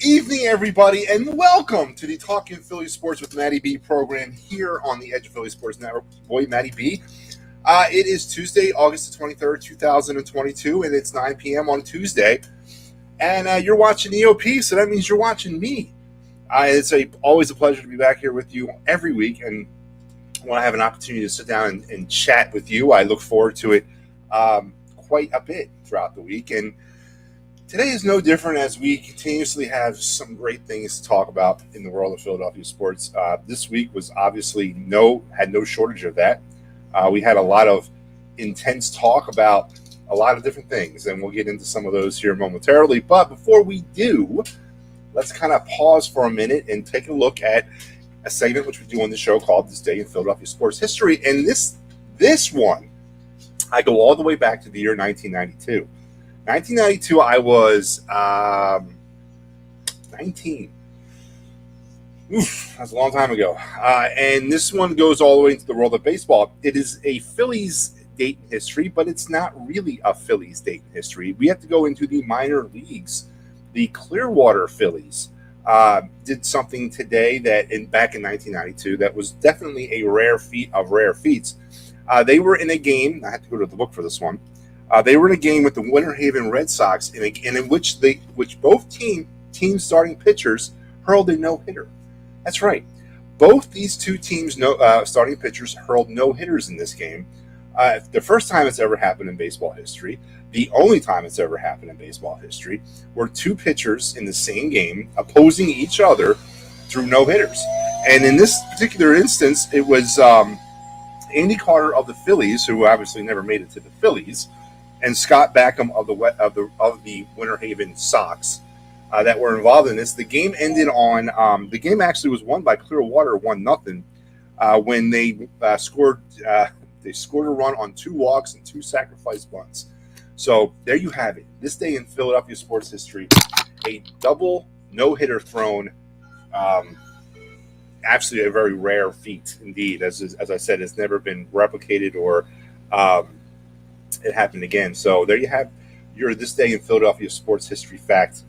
evening, everybody, and welcome to the Talking Philly Sports with Matty B program here on the Edge of Philly Sports Network. Boy, Matty B. It is Tuesday, August the 23rd, 2022, and it's 9 p.m. on Tuesday. And you're watching EOP, so that means you're watching me. It's always a pleasure to be back here with you every week, and when I have an opportunity to sit down and chat with you, I look forward to it quite a bit throughout the week. And today is no different as we continuously have some great things to talk about in the world of Philadelphia sports. This week was obviously had no shortage of that. We had a lot of intense talk about a lot of different things, and we'll get into some of those here momentarily. But before we do, let's kind of pause for a minute and take a look at a segment which we do on the show called This Day in Philadelphia Sports History. And this one, I go all the way back to the year 1992. 1992, I was 19. Oof, that's a long time ago. And this one goes all the way into the world of baseball. It is a Phillies date in history, but it's not really a Phillies date in history. We have to go into the minor leagues. The Clearwater Phillies did something today back in 1992 that was definitely a rare feat of rare feats. They were in a game. I had to go to the book for this one. They were in a game with the Winter Haven Red Sox, in which both team starting pitchers hurled a no-hitter. That's right. Both these two teams' starting pitchers hurled no-hitters in this game. The first time it's ever happened in baseball history, the only time it's ever happened in baseball history, were two pitchers in the same game opposing each other through no-hitters. And in this particular instance, it was Andy Carter of the Phillies, who obviously never made it to the Phillies, and Scott Backham of the Winter Haven Sox that were involved in this. The game ended on the game actually was won by Clearwater 1-0 when they scored a run on 2 walks and 2 sacrifice bunts. So there you have it. This day in Philadelphia sports history, a double no-hitter thrown. Absolutely a very rare feat indeed. As I said, it's never been replicated or it happened again. So there you have your This Day in Philadelphia sports history fact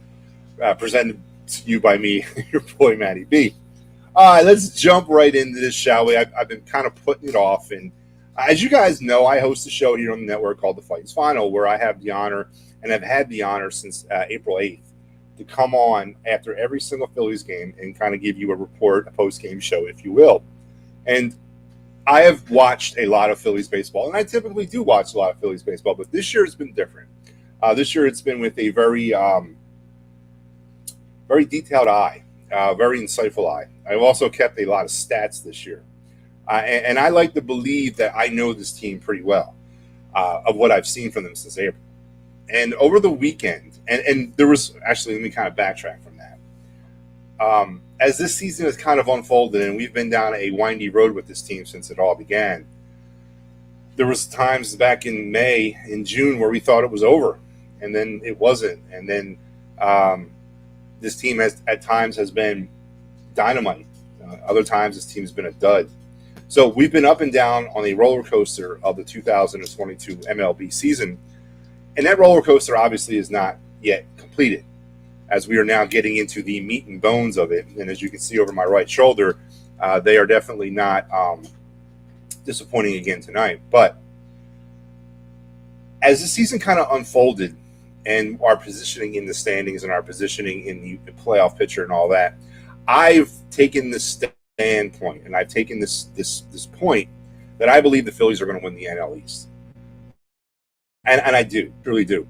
presented to you by me, your boy Matty B. All right, let's jump right into this, shall we? I've been kind of putting it off, and as you guys know, I host a show here on the network called The Fight's Final, where I have the honor, and I've had the honor since April 8th, to come on after every single Phillies game and kind of give you a report, a post-game show, if you will. And I have watched a lot of Phillies baseball, and I typically do watch a lot of Phillies baseball, but this year it's been different. This year it's been with a very, very detailed eye, very insightful eye. I've also kept a lot of stats this year. And I like to believe that I know this team pretty well of what I've seen from them since April. And over the weekend, and there was actually, let me kind of backtrack from that. As this season has kind of unfolded and we've been down a windy road with this team since it all began, there was times back in May, in June, where we thought it was over, and then it wasn't. And then this team at times has been dynamite. Other times this team's been a dud. So we've been up and down on a roller coaster of the 2022 MLB season. And that roller coaster obviously is not yet completed, as we are now getting into the meat and bones of it. And as you can see over my right shoulder, they are definitely not disappointing again tonight. But as the season kind of unfolded and our positioning in the standings and our positioning in the playoff picture and all that, I've taken this standpoint, and I've taken this point that I believe the Phillies are going to win the NL East. And I do, truly do.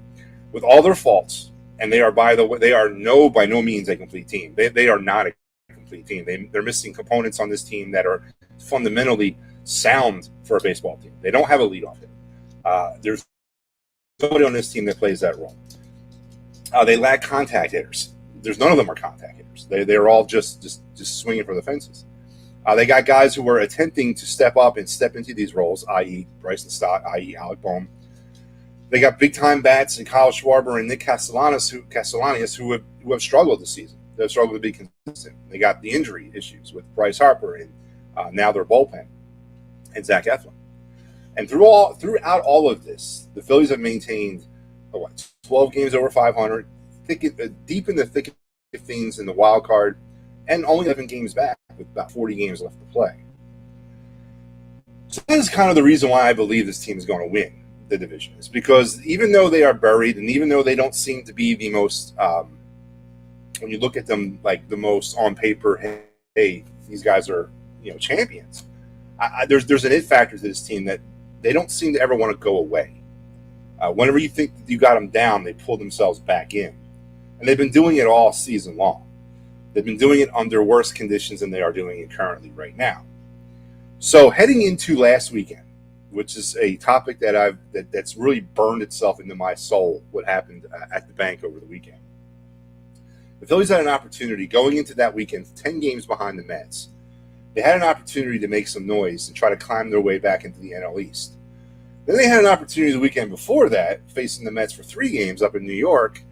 With all their faults, and they are by no means a complete team. They are not a complete team. They're missing components on this team that are fundamentally sound for a baseball team. They don't have a leadoff hitter. There's nobody on this team that plays that role. They lack contact hitters. There's none of them are contact hitters. They're all just swinging for the fences. They got guys who were attempting to step up and step into these roles, i.e. Bryson Stott, i.e. Alec Bohm. They got big-time bats in Kyle Schwarber and Nick Castellanos who have struggled this season. They've struggled to be consistent. They got the injury issues with Bryce Harper and now their bullpen and Zach Eflin. And throughout all of this, the Phillies have maintained 12 games over 500, deep in the thick things in the wild card, and only 11 games back with about 40 games left to play. So that is kind of the reason why I believe this team is going to win the division. Is because even though they are buried, and even though they don't seem to be the most, when you look at them like the most on paper, hey, these guys are champions. There's an it factor to this team that they don't seem to ever want to go away. Whenever you think that you got them down, they pull themselves back in. And they've been doing it all season long. They've been doing it under worse conditions than they are doing it currently right now. So heading into last weekend, which is a topic that's really burned itself into my soul, what happened at the bank over the weekend. The Phillies had an opportunity going into that weekend, 10 games behind the Mets. They had an opportunity to make some noise and try to climb their way back into the NL East. Then they had an opportunity the weekend before that, facing the Mets for 3 games up in New York,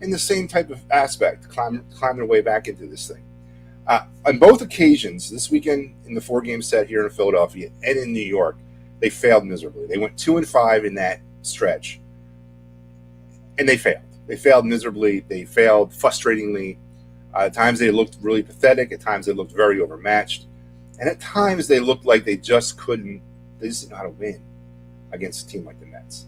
in the same type of aspect, climb their way back into this thing. On both occasions, this weekend in the 4-game set here in Philadelphia and in New York, they failed miserably. They went 2-5 in that stretch, and they failed. They failed miserably. They failed frustratingly. At times they looked really pathetic. At times they looked very overmatched. And at times they looked like they just didn't know how to win against a team like the Mets.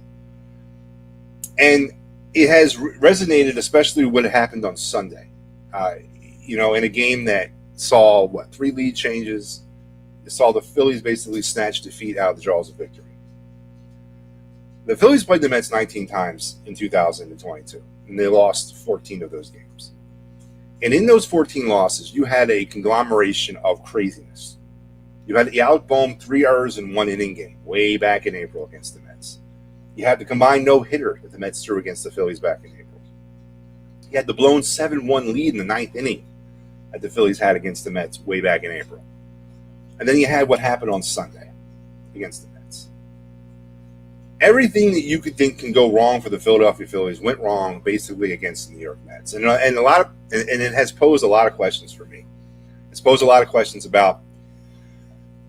And it has resonated, especially what happened on Sunday. In a game that saw, 3 lead changes. It saw the Phillies basically snatch defeat out of the jaws of victory. The Phillies played the Mets 19 times in 2022, and they lost 14 of those games. And in those 14 losses, you had a conglomeration of craziness. You had the Alec Bohm 3 errors in 1 inning game way back in April against the Mets. You had the combined no-hitter that the Mets threw against the Phillies back in April. You had the blown 7-1 lead in the 9th inning that the Phillies had against the Mets way back in April. And then you had what happened on Sunday against the Mets. Everything that you could think can go wrong for the Philadelphia Phillies went wrong basically against the New York Mets. And it has posed a lot of questions for me. It's posed a lot of questions about,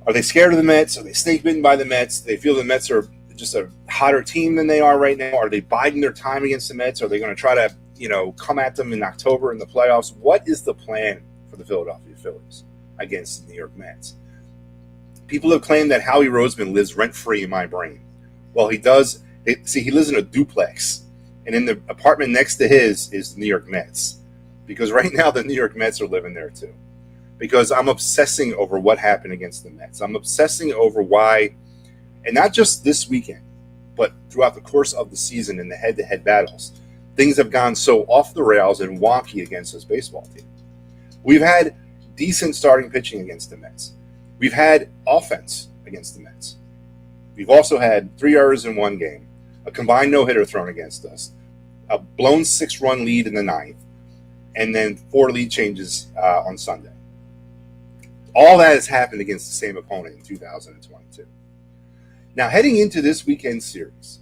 are they scared of the Mets? Are they snake bitten by the Mets? Do they feel the Mets are just a hotter team than they are right now? Are they biding their time against the Mets? Are they going to try to, come at them in October in the playoffs? What is the plan for the Philadelphia Phillies against the New York Mets? People have claimed that Howie Roseman lives rent-free in my brain. Well, he does. He lives in a duplex, and in the apartment next to his is the New York Mets, because right now the New York Mets are living there too. Because I'm obsessing over what happened against the Mets. I'm obsessing over why, and not just this weekend, but throughout the course of the season in the head-to-head battles, things have gone so off the rails and wonky against this baseball team. We've had decent starting pitching against the Mets. We've had offense against the Mets. We've also had 3 errors in 1 game, a combined no-hitter thrown against us, a blown 6-run lead in the 9th, and then 4 lead changes on Sunday. All that has happened against the same opponent in 2022. Now, heading into this weekend series,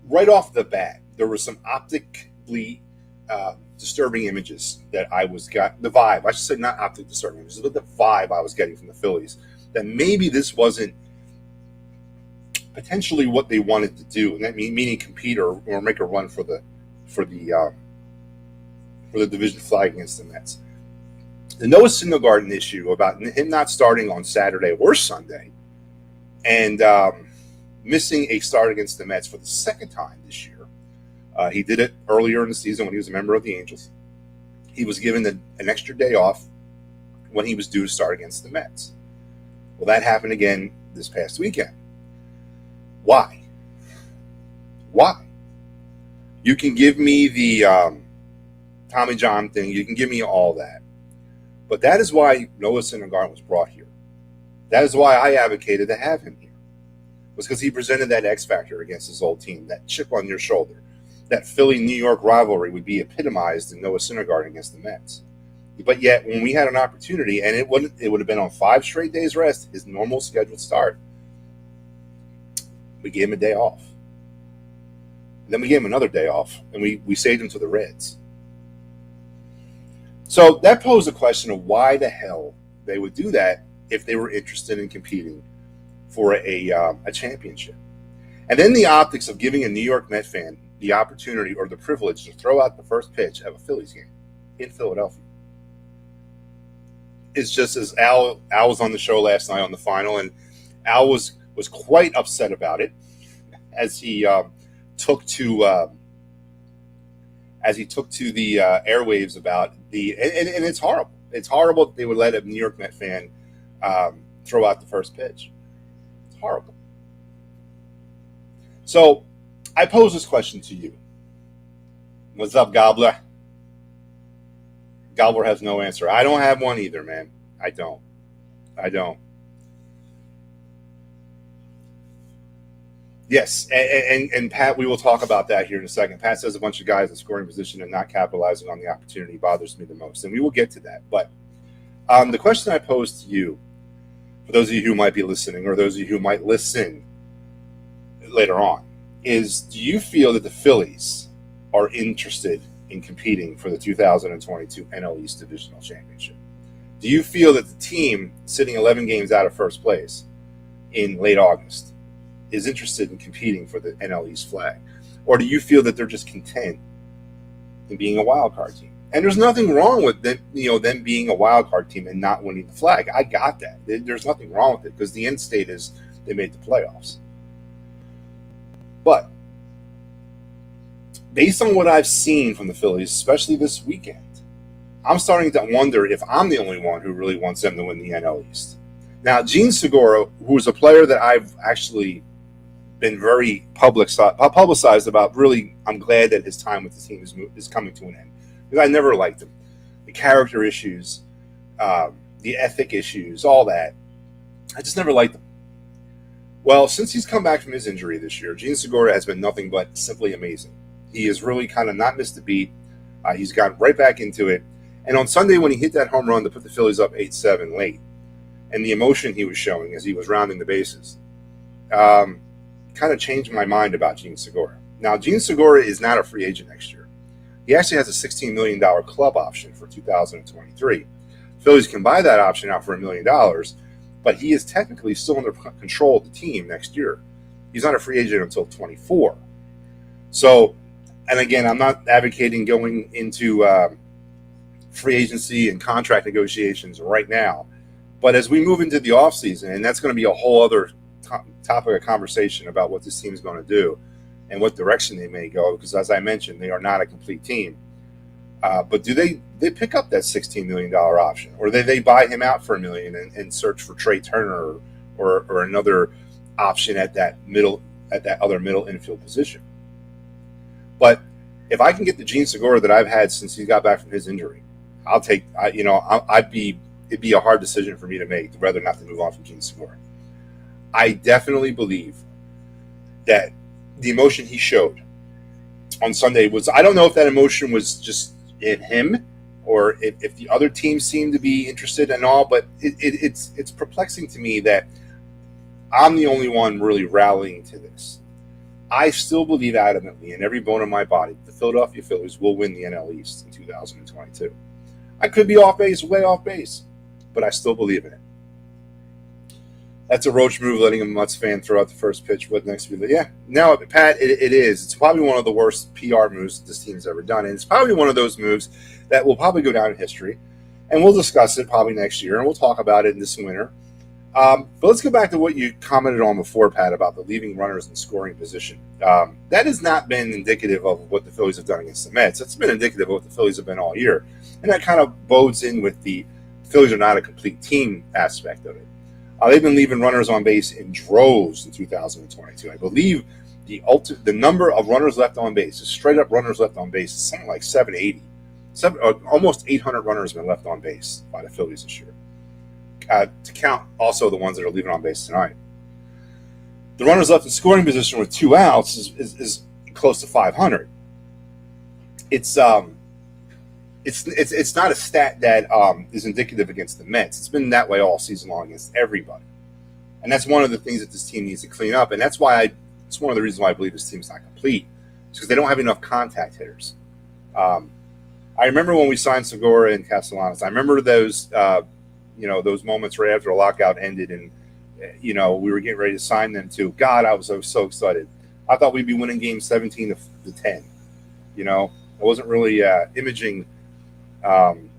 right off the bat, there were some optically disturbing images that the vibe, I should say not optically disturbing images, but the vibe I was getting from the Phillies, that maybe this wasn't potentially what they wanted to do, and that meaning compete or make a run for the division flag against the Mets. The Noah Syndergaard issue about him not starting on Saturday or Sunday and missing a start against the Mets for the 2nd time this year. He did it earlier in the season when he was a member of the Angels. He was given an extra day off when he was due to start against the Mets. Well, that happened again this past weekend. Why? You can give me the Tommy John thing. You can give me all that. But that is why Noah Syndergaard was brought here. That is why I advocated to have him here. It was because he presented that X factor against his old team, that chip on your shoulder. That Philly-New York rivalry would be epitomized in Noah Syndergaard against the Mets. But yet, when we had an opportunity, and it would have been on 5 straight days rest, his normal scheduled start, we gave him a day off. Then we gave him another day off, and we saved him to the Reds. So that posed a question of why the hell they would do that if they were interested in competing for a championship. And then the optics of giving a New York the opportunity or the privilege to throw out the first pitch of a Phillies game in Philadelphia. It's just as Al was on the show last night on the final, and Al was quite upset about it as he took to the airwaves about and it's horrible. It's horrible that they would let a New York Met fan throw out the first pitch. It's horrible. So I pose this question to you. What's up, Gobbler? Gobbler has no answer. I don't have one either, man. I don't. Yes, and Pat, we will talk about that here in a second. Pat says a bunch of guys in scoring position and not capitalizing on the opportunity bothers me the most, and we will get to that. But the question I pose to you, for those of you who might be listening or those of you who might listen later on, is do you feel that the Phillies are interested in competing for the 2022 NL East Divisional Championship? Do you feel that the team sitting 11 games out of first place in late August is interested in competing for the NL East flag? Or do you feel that they're just content in being a wild card team? And there's nothing wrong with them, them being a wild card team and not winning the flag. I got that. There's nothing wrong with it because the end state is they made the playoffs. But based on what I've seen from the Phillies, especially this weekend, I'm starting to wonder if I'm the only one who really wants them to win the NL East. Now, Gene Segura, who is a player that I've actually been very publicized about, really, I'm glad that his time with the team is coming to an end. Because I never liked him. The character issues, the ethic issues, all that. I just never liked him. Well, since he's come back from his injury this year, Gene Segura has been nothing but simply amazing. He has really kind of not missed a beat. He's gotten right back into it. And on Sunday, when he hit that home run to put the Phillies up 8-7 late, and the emotion he was showing as he was rounding the bases, kind of changed my mind about Gene Segura. Now, Gene Segura is not a free agent next year. He actually has a $16 million club option for 2023. Phillies can buy that option out for $1 million, but he is technically still under control of the team next year. He's not a free agent until 24. So, and again, I'm not advocating going into free agency and contract negotiations right now. But as we move into the offseason, and that's going to be a whole other topic of conversation about what this team is going to do and what direction they may go, because as I mentioned, they are not a complete team. But do they pick up that $16 million option, or they buy him out for $1 million and search for Trey Turner or another option at that other middle infield position? But if I can get the Gene Segura that I've had since he got back from his injury, I'll take. It'd be a hard decision for me to make, whether or not to move on from Gene Segura. I definitely believe that the emotion he showed on Sunday was, I don't know if that emotion was just in him or if the other teams seemed to be interested and all, but it's perplexing to me that I'm the only one really rallying to this. I still believe adamantly in every bone in my body the Philadelphia Phillies will win the NL East in 2022. I could be off base, way off base, but I still believe in it. That's a roach move, letting a Mets fan throw out the first pitch. What next? Yeah, no, Pat, it is. It's probably one of the worst PR moves this team's ever done, and it's probably one of those moves that will probably go down in history, and we'll discuss it probably next year, and we'll talk about it this winter. But let's go back to what you commented on before, Pat, about the leaving runners in scoring position. That has not been indicative of what the Phillies have done against the Mets. It's been indicative of what the Phillies have been all year, and that kind of bodes in with the Phillies are not a complete team aspect of it. They've been leaving runners on base in droves in 2022. I believe the number of runners left on base, just straight up runners left on base, is something like 780. Almost 800 runners have been left on base by the Phillies this year. To count also the ones that are leaving on base tonight. The runners left in scoring position with 2 outs is close to 500. It's not a stat that is indicative against the Mets. It's been that way all season long against everybody. And that's one of the things that this team needs to clean up. And that's why it's one of the reasons why I believe this team's not complete. It's because they don't have enough contact hitters. I remember when we signed Segura and Castellanos. I remember those those moments right after the lockout ended and we were getting ready to sign them too. God, I was so excited. I thought we'd be winning game 17 to 10. You know, I wasn't really imaging um,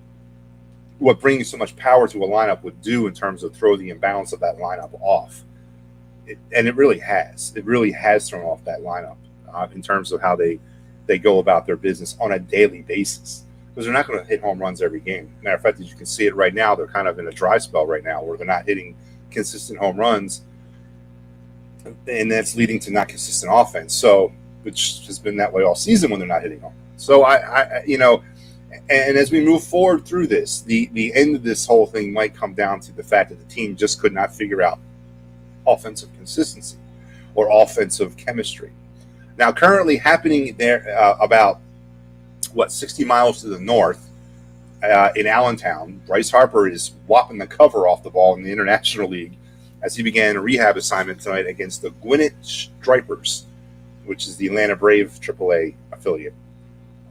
what bringing so much power to a lineup would do in terms of throw the imbalance of that lineup off. And it really has. It really has thrown off that lineup in terms of how they go about their business on a daily basis. Because they're not going to hit home runs every game. Matter of fact, as you can see it right now, they're kind of in a dry spell right now where they're not hitting consistent home runs, and that's leading to not consistent offense. So, which has been that way all season when they're not hitting home runs. So and as we move forward through this, the end of this whole thing might come down to the fact that the team just could not figure out offensive consistency or offensive chemistry. Now, currently happening there about 60 miles to the north in Allentown, Bryce Harper is whopping the cover off the ball in the International League as he began a rehab assignment tonight against the Gwinnett Stripers, which is the Atlanta Brave AAA affiliate.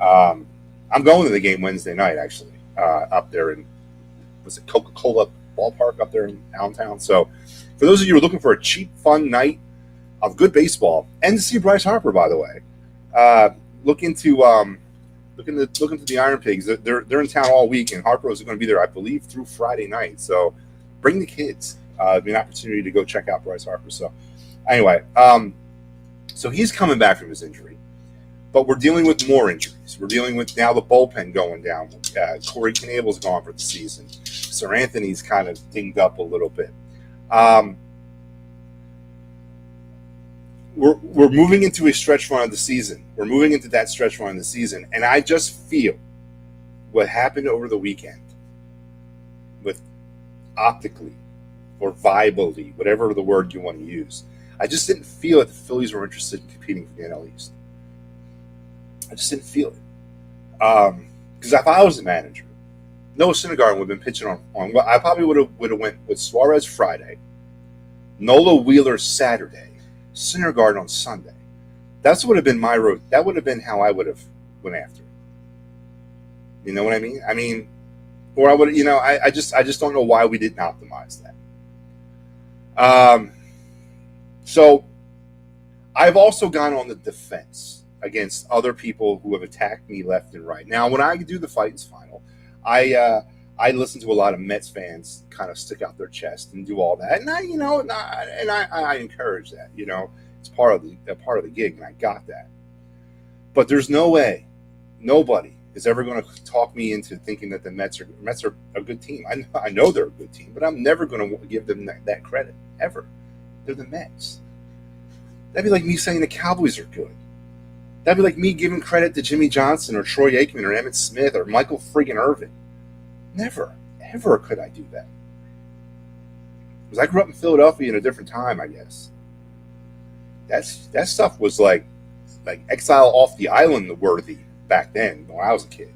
I'm going to the game Wednesday night, actually, up there in, was it Coca-Cola Ballpark up there in Allentown? So for those of you who are looking for a cheap, fun night of good baseball, and to see Bryce Harper, by the way, look into the Iron Pigs. They're in town all week, and Harper is going to be there, I believe, through Friday night. So bring the kids. It'll be an opportunity to go check out Bryce Harper. So anyway, so he's coming back from his injury, but we're dealing with more injuries. We're dealing with now the bullpen going down. Corey Knable's gone for the season. Sir Anthony's kind of dinged up a little bit. We're moving into a stretch run of the season. We're moving into that stretch run of the season, and I just feel what happened over the weekend with optically or vibally, whatever the word you want to use. I just didn't feel that the Phillies were interested in competing for the NL East. I just didn't feel it. Because if I was the manager, Noah Syndergaard would have been pitching on well, I probably would have went with Suarez Friday, Nola Wheeler Saturday, Syndergaard on Sunday. That's would have been my road. That would have been how I would have went after it. You know what I mean? I mean, or I would, I just don't know why we didn't optimize that. So I've also gone on the defense against other people who have attacked me left and right. Now, when I do the Fightins Final, I listen to a lot of Mets fans kind of stick out their chest and do all that, and I encourage that. It's part of the gig, and I got that. But there's no way, nobody is ever going to talk me into thinking that the Mets are a good team. I know they're a good team, but I'm never going to give them that credit ever. They're the Mets. That'd be like me saying the Cowboys are good. That'd be like me giving credit to Jimmy Johnson or Troy Aikman or Emmitt Smith or Michael friggin' Irvin. Never, ever could I do that. Because I grew up in Philadelphia in a different time, I guess. That stuff was like exile off the island worthy back then when I was a kid.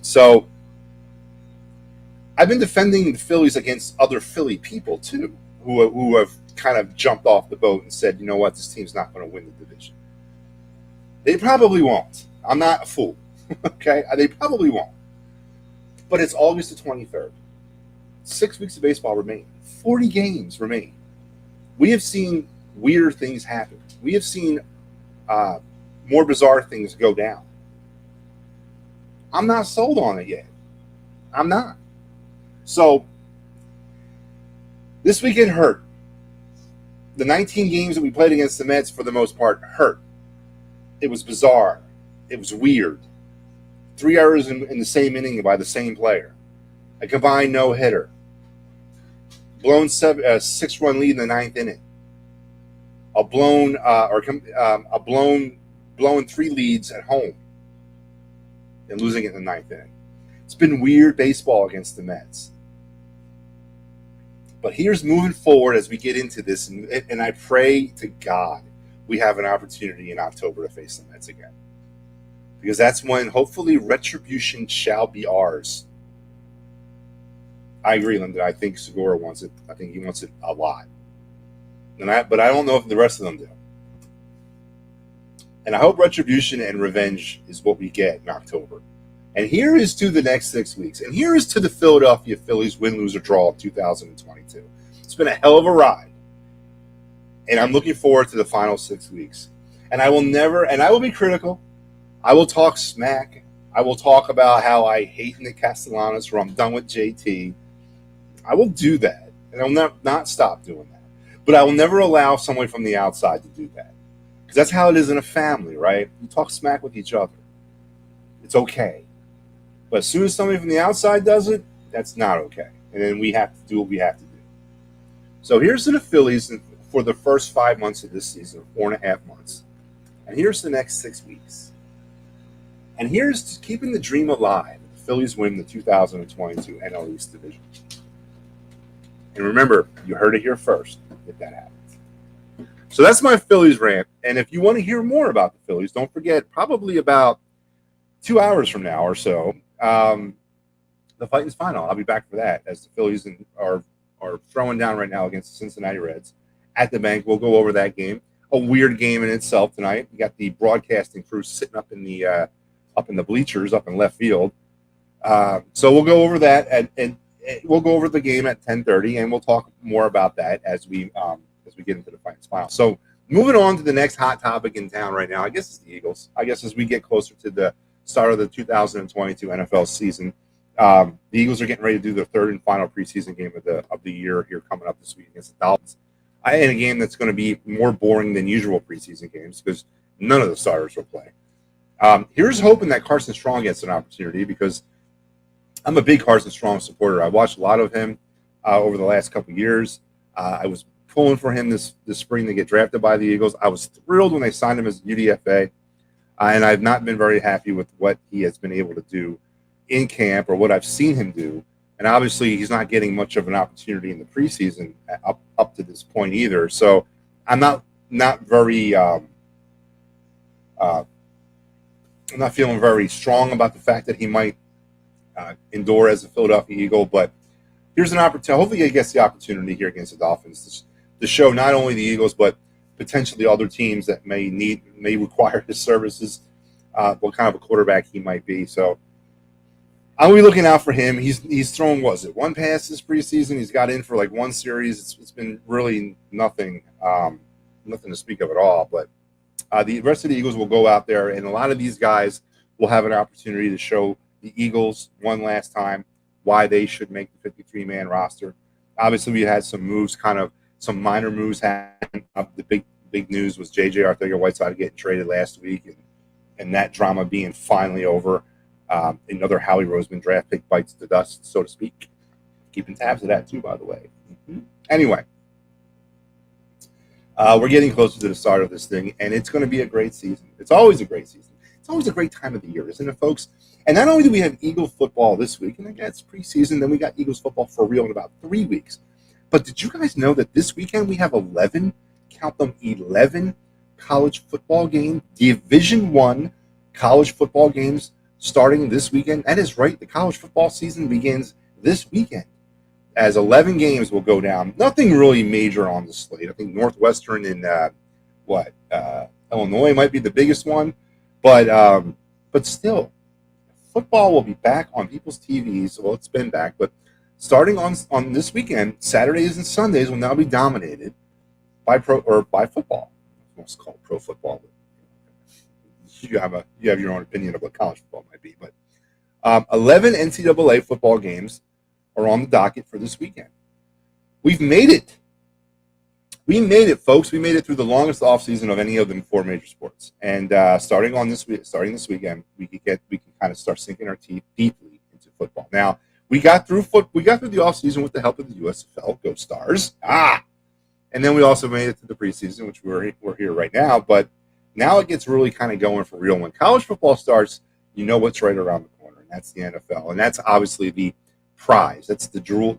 So I've been defending the Phillies against other Philly people too, who have kind of jumped off the boat and said, you know what, this team's not going to win the division. They probably won't. I'm not a fool. Okay? They probably won't. But it's August the 23rd. 6 weeks of baseball remain. 40 games remain. We have seen weird things happen. We have seen more bizarre things go down. I'm not sold on it yet. I'm not. So this weekend hurt. The 19 games that we played against the Mets, for the most part, hurt. It was bizarre. It was weird. 3 errors in the same inning by the same player. A combined no-hitter. Blown 6-run lead in the ninth inning. A blown 3 leads at home and losing it in the ninth inning. It's been weird baseball against the Mets. But here's moving forward as we get into this, and I pray to God we have an opportunity in October to face the Mets again. Because that's when, hopefully, retribution shall be ours. I agree, Linda. I think Segura wants it. I think he wants it a lot. But I don't know if the rest of them do. And I hope retribution and revenge is what we get in October. And here is to the next 6 weeks. And here is to the Philadelphia Phillies win, lose, or draw of 2022. It's been a hell of a ride. And I'm looking forward to the final 6 weeks. And I will be critical. I will talk smack. I will talk about how I hate Nick Castellanos or I'm done with JT. I will do that. And I'll not stop doing that. But I will never allow someone from the outside to do that. Because that's how it is in a family, right? You talk smack with each other. It's okay. But as soon as somebody from the outside does it, that's not okay. And then we have to do what we have to do. So here's to the Phillies for the first 5 months of this season, 4.5 months. And here's the next 6 weeks. And here's keeping the dream alive. The Phillies win the 2022 NL East Division. And remember, you heard it here first if that happens. So that's my Phillies rant. And if you want to hear more about the Phillies, don't forget, probably about 2 hours from now or so, the Titans final. I'll be back for that as the Phillies are throwing down right now against the Cincinnati Reds at the bank. We'll go over that game. A weird game in itself tonight. We got the broadcasting crew sitting up in the bleachers up in left field. So we'll go over that and we'll go over the game at 10:30, and we'll talk more about that as we get into the Titans final. So moving on to the next hot topic in town right now, I guess it's the Eagles. I guess as we get closer to the start of the 2022 NFL season, the Eagles are getting ready to do their third and final preseason game of the year here coming up this week against the Dolphins. In a game that's going to be more boring than usual preseason games because none of the starters will play. Here's hoping that Carson Strong gets an opportunity because I'm a big Carson Strong supporter. I watched a lot of him over the last couple of years. I was pulling for him this spring to get drafted by the Eagles. I was thrilled when they signed him as UDFA, and I've not been very happy with what he has been able to do in camp or what I've seen him do. And obviously, he's not getting much of an opportunity in the preseason up to this point either. So I'm not very I'm not feeling very strong about the fact that he might endure as a Philadelphia Eagle. But here's an opportunity. Hopefully, he gets the opportunity here against the Dolphins to show not only the Eagles but potentially other teams that may require his services. What kind of a quarterback he might be. So I'll be looking out for him. He's thrown, one pass this preseason? He's got in for like one series. It's been really nothing to speak of at all. But the rest of the Eagles will go out there, and a lot of these guys will have an opportunity to show the Eagles one last time why they should make the 53-man roster. Obviously, we had some moves, some minor moves happen. The big news was J.J. Arcega-Whiteside getting traded last week, and that drama being finally over. Another Howie Roseman draft pick bites the dust, so to speak. Keeping tabs of that too, by the way. Anyway, we're getting closer to the start of this thing, and it's going to be a great season. It's always a great season. It's always a great time of the year, isn't it, folks? And not only do we have Eagle football this week, and again, it's preseason, then we got Eagles football for real in about 3 weeks. But did you guys know that this weekend we have 11, count them, 11 college football games, Division I college football games starting this weekend? That is right. The college football season begins this weekend as 11 games will go down. Nothing really major on the slate. I think Northwestern and Illinois might be the biggest one, but still, football will be back on people's TVs. Well, it's been back, but starting on this weekend, Saturdays and Sundays will now be dominated by football. It's called pro football. You have your own opinion of what college football might be, but 11 NCAA football games are on the docket for this weekend. We've made it. We made it, folks. We made it through the longest offseason of any of the 4 major sports. And starting this weekend, we can kind of start sinking our teeth deeply into football. Now, we got through the offseason with the help of the USFL. Go Stars! And then we also made it to the preseason, which we're here right now. But now it gets really kind of going for real. When college football starts, you know what's right around the corner, and that's the NFL. And that's obviously the prize. That's the jewel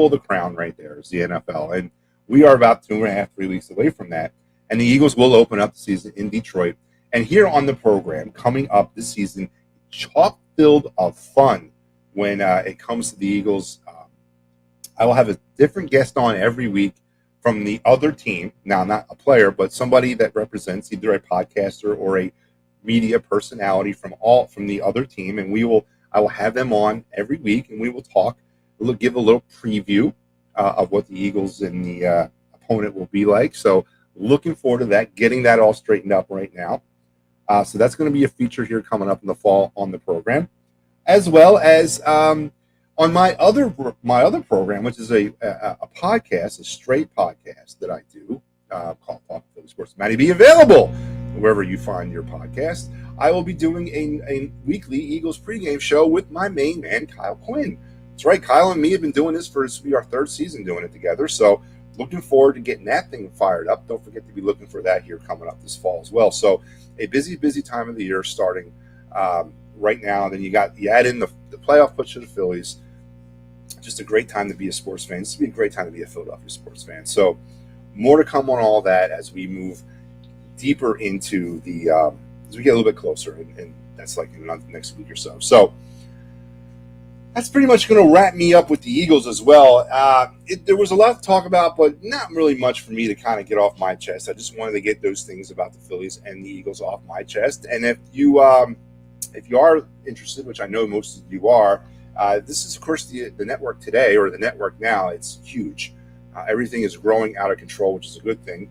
of the crown right there is the NFL. And we are about 2.5, 3 weeks away from that. And the Eagles will open up the season in Detroit. And here on the program, coming up this season, chock-filled of fun when it comes to the Eagles. I will have a different guest on every week from the other team. Now, not a player, but somebody that represents either a podcaster or a media personality from the other team. And I will have them on every week, and we will talk. We'll give a little preview of what the Eagles and the opponent will be like. So Looking forward to that, getting that all straightened up right now. So that's going to be a feature here coming up in the fall on the program, as well as on my other program, which is a podcast, a straight podcast that I do called Talk Philly Sports. Matty, be available wherever you find your podcast. I will be doing a weekly Eagles pregame show with my main man, Kyle Quinn. That's right, Kyle and me have been doing this for this will be our third season doing it together. So looking forward to getting that thing fired up. Don't forget to be looking for that here coming up this fall as well. So a busy time of the year starting right now. Then you add in the playoff push to the Phillies. Just a great time to be a sports fan. It's be a great time to be a Philadelphia sports fan. So more to come on all that as we move deeper into the as we get a little bit closer, and that's like in the next week or so. So that's pretty much going to wrap me up with the Eagles as well. There was a lot to talk about, but not really much for me to kind of get off my chest. I just wanted to get those things about the Phillies and the Eagles off my chest. And if you are interested, which I know most of you are, this is, of course, the network today, or the network now. It's huge. Everything is growing out of control, which is a good thing.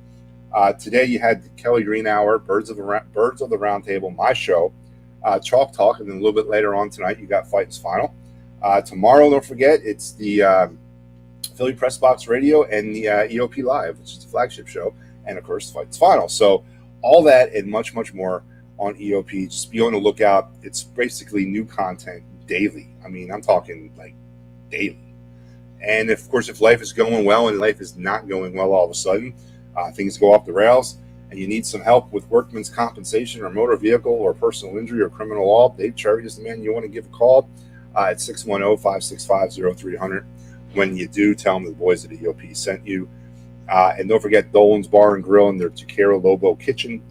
Today you had the Kelly Green Hour, Birds of the Round Table, my show, Chalk Talk, and then a little bit later on tonight you got Fighting's Final. Tomorrow, don't forget, it's the Philly Press Box Radio and the EOP Live, which is the flagship show, and of course Fighting's Final. So all that and much more on EOP. Just be on the lookout. It's basically new content daily. I mean, I'm talking like daily. And of course, if life is going well and life is not going well all of a sudden, things go off the rails and you need some help with workman's compensation or motor vehicle or personal injury or criminal law, Dave Cherry is the man you want to give a call at 610-565-0300. When you do, tell them the boys at EOP sent you. And don't forget Dolan's Bar and Grill and their Tequila Lobo Kitchen,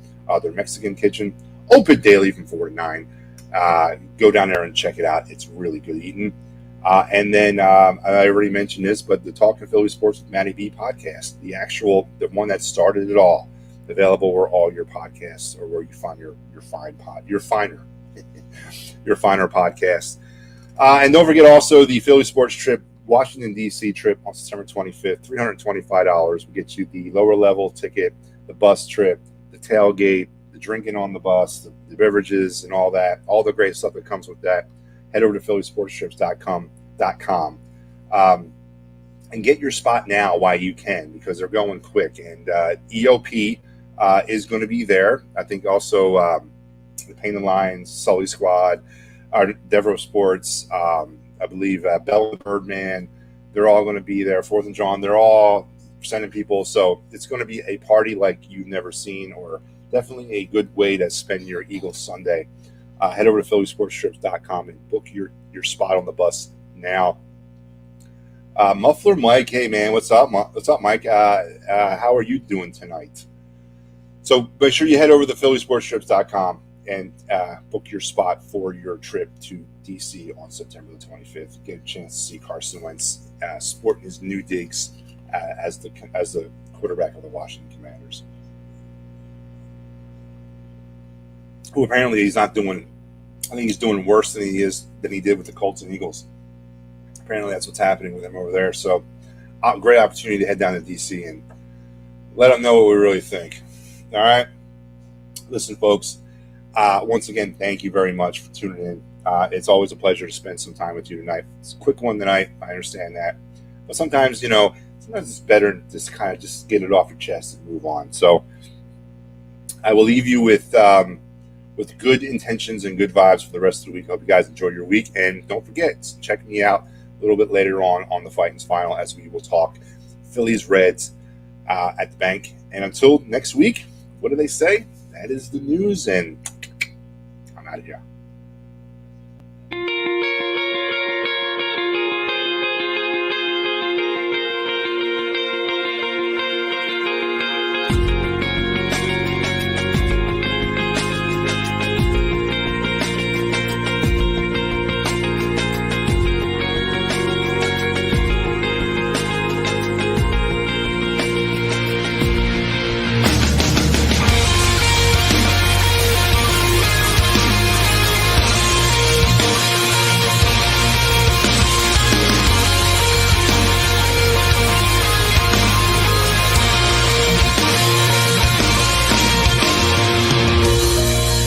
their Mexican kitchen, open daily from 4 to 9. Go down there and check it out. It's really good eating. And then I already mentioned this, but the Talking Philly Sports with Matty B podcast, the one that started it all, available where all your podcasts or where you find your finer podcasts. And don't forget also the Philly Sports trip, Washington, D.C. trip on September 25th, $325 will get you the lower level ticket, the bus trip, the tailgate, the drinking on the bus, the beverages and all that, all the great stuff that comes with that. Head over to phillysportstrips.com and get your spot now while you can, because they're going quick. And EOP is going to be there. I think also the Painted Lions, Sully Squad, Devereaux Sports, I believe Bell and Birdman, they're all going to be there. Fourth and John, they're all sending people. So it's going to be a party like you've never seen, or definitely a good way to spend your Eagles Sunday. Head over to phillysportstrips.com and book your spot on the bus now. Muffler Mike, hey man, what's up? What's up, Mike? How are you doing tonight? So make sure you head over to phillysportstrips.com and book your spot for your trip to DC on September the 25th. Get a chance to see Carson Wentz sporting his new digs as the quarterback of the Washington Commanders, who apparently he's not doing. I think he's doing worse than he did with the Colts and Eagles. Apparently that's what's happening with him over there. So great opportunity to head down to DC and let them know what we really think. All right. Listen, folks, once again, thank you very much for tuning in. It's always a pleasure to spend some time with you tonight. It's a quick one tonight. I understand that. But sometimes it's better to just kind of just get it off your chest and move on. So I will leave you with good intentions and good vibes for the rest of the week. Hope you guys enjoy your week. And don't forget, check me out a little bit later on the Fighting's Final, as we will talk Phillies Reds at the bank. And until next week, what do they say? That is the news, and I'm out of here.